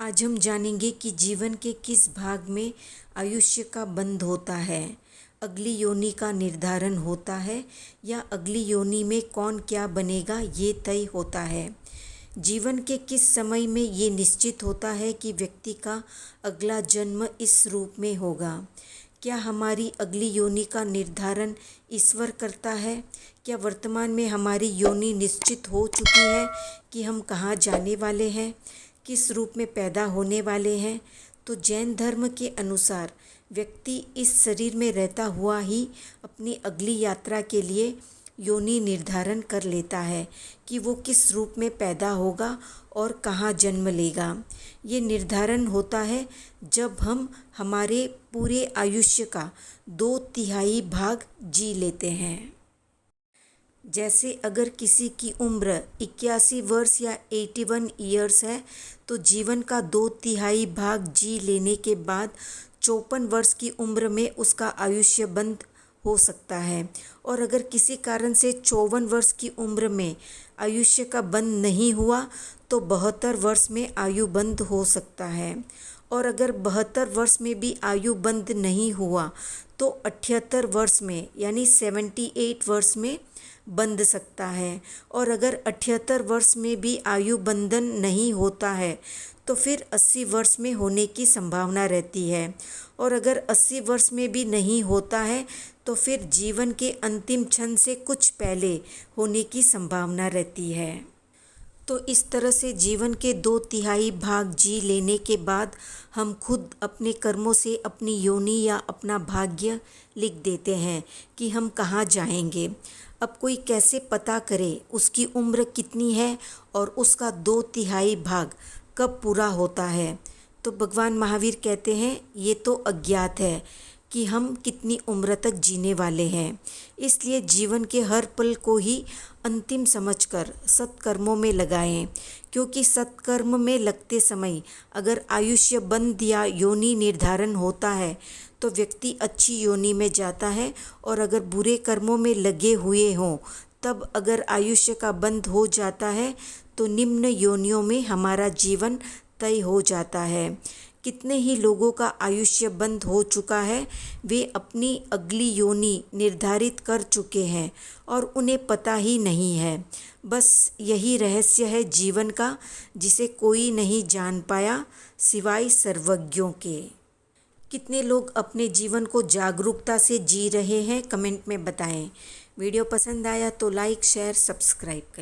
आज हम जानेंगे कि जीवन के किस भाग में आयुष्य का बंध होता है, अगली योनि का निर्धारण होता है या अगली योनि में कौन क्या बनेगा ये तय होता है। जीवन के किस समय में ये निश्चित होता है कि व्यक्ति का अगला जन्म इस रूप में होगा। क्या हमारी अगली योनि का निर्धारण ईश्वर करता है? क्या वर्तमान में हमारी योनि निश्चित हो चुकी है कि हम कहाँ जाने वाले हैं, किस रूप में पैदा होने वाले हैं? तो जैन धर्म के अनुसार व्यक्ति इस शरीर में रहता हुआ ही अपनी अगली यात्रा के लिए योनि निर्धारण कर लेता है कि वो किस रूप में पैदा होगा और कहाँ जन्म लेगा। ये निर्धारण होता है जब हम हमारे पूरे आयुष्य का 2/3 भाग जी लेते हैं। जैसे अगर किसी की उम्र 81 वर्ष या 81 ईयर्स है तो जीवन का 2/3 भाग जी लेने के बाद 54 वर्ष की उम्र में उसका आयुष्य बंद हो सकता है। और अगर किसी कारण से 54 वर्ष की उम्र में आयुष्य का बंद नहीं हुआ तो 72 वर्ष में आयु बंद हो सकता है। और अगर 72 वर्ष में भी आयु बंद नहीं हुआ तो 78 वर्ष में यानी 78 वर्ष में बंध सकता है। और अगर 78 वर्ष में भी आयु बंधन नहीं होता है तो फिर 80 वर्ष में होने की संभावना रहती है। और अगर 80 वर्ष में भी नहीं होता है तो फिर जीवन के अंतिम क्षण से कुछ पहले होने की संभावना रहती है। तो इस तरह से जीवन के 2/3 भाग जी लेने के बाद हम खुद अपने कर्मों से अपनी योनि या अपना भाग्य लिख देते हैं कि हम कहाँ जाएंगे। अब कोई कैसे पता करे उसकी उम्र कितनी है और उसका 2/3 भाग कब पूरा होता है? तो भगवान महावीर कहते हैं ये तो अज्ञात है कि हम कितनी उम्र तक जीने वाले हैं। इसलिए जीवन के हर पल को ही अंतिम समझकर सत्कर्मों में लगाएं, क्योंकि सत्कर्म में लगते समय अगर आयुष्य बंध या योनि निर्धारण होता है तो व्यक्ति अच्छी योनि में जाता है। और अगर बुरे कर्मों में लगे हुए हों तब अगर आयुष्य का बंध हो जाता है तो निम्न योनियों में हमारा जीवन तय हो जाता है। कितने ही लोगों का आयुष्य बंद हो चुका है, वे अपनी अगली योनि निर्धारित कर चुके हैं और उन्हें पता ही नहीं है। बस यही रहस्य है जीवन का, जिसे कोई नहीं जान पाया सिवाय सर्वज्ञों के। कितने लोग अपने जीवन को जागरूकता से जी रहे हैं, कमेंट में बताएं। वीडियो पसंद आया तो लाइक, शेयर, सब्सक्राइब करें।